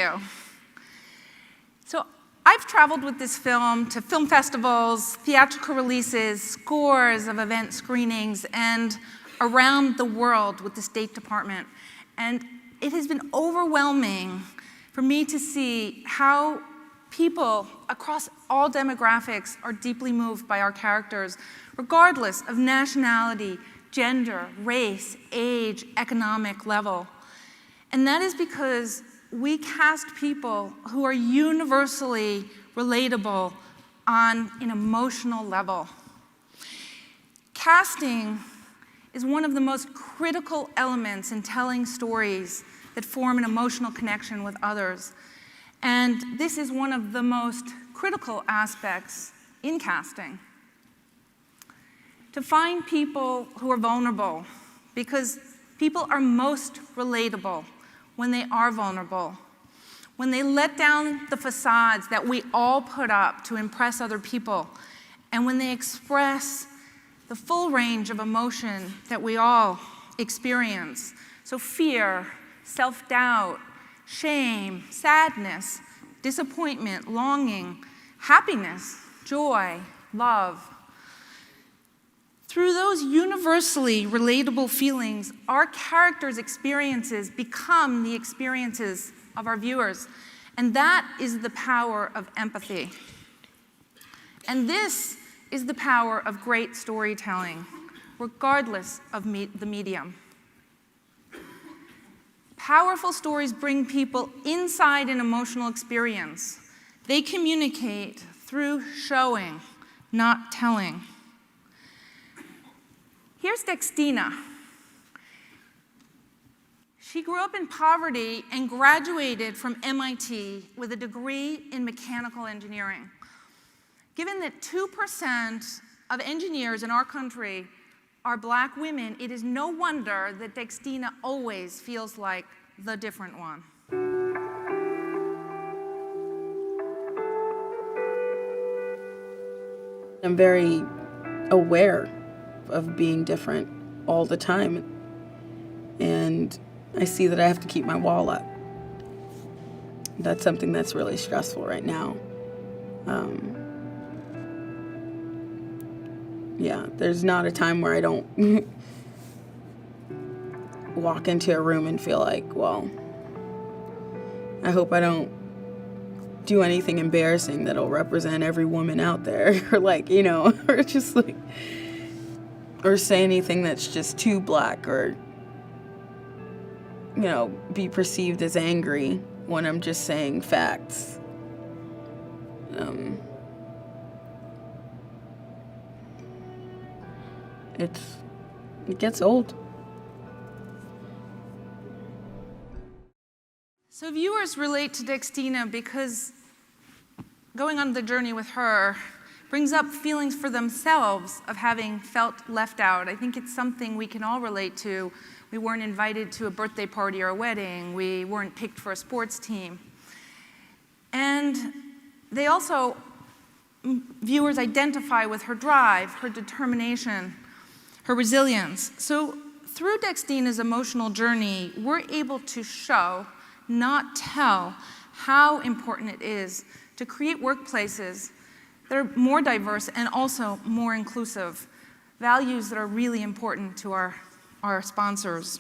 you. So I've traveled with this film to film festivals, theatrical releases, scores of event screenings, and around the world with the State Department. And it has been overwhelming for me to see how people across all demographics are deeply moved by our characters, regardless of nationality, gender, race, age, economic level. And that is because we cast people who are universally relatable on an emotional level. Casting is one of the most critical elements in telling stories that form an emotional connection with others. And this is one of the most critical aspects in casting. To find people who are vulnerable, because people are most relatable when they are vulnerable, when they let down the facades that we all put up to impress other people, and when they express the full range of emotion that we all experience. So fear, self-doubt, shame, sadness, disappointment, longing, happiness, joy, love. Through those universally relatable feelings, our characters' experiences become the experiences of our viewers. And that is the power of empathy. And this is the power of great storytelling, regardless of the medium. Powerful stories bring people inside an emotional experience. They communicate through showing, not telling. Here's Dextina. She grew up in poverty and graduated from MIT with a degree in mechanical engineering. Given that 2% of engineers in our country are Black women, it is no wonder that Dextina always feels like the different one. I'm very aware of being different all the time, and I see that I have to keep my wall up. That's something that's really stressful right now. Yeah, there's not a time where I don't walk into a room and feel like, well, I hope I don't do anything embarrassing that'll represent every woman out there, or like, you know, or just like, or say anything that's just too Black, or, you know, be perceived as angry when I'm just saying facts. It gets old. So viewers relate to Dextina because going on the journey with her brings up feelings for themselves of having felt left out. I think it's something we can all relate to. We weren't invited to a birthday party or a wedding. We weren't picked for a sports team. And they also, viewers identify with her drive, her determination, her resilience. So through Dextina's emotional journey, we're able to show, not tell, how important it is to create workplaces that are more diverse and also more inclusive, values that are really important to our sponsors.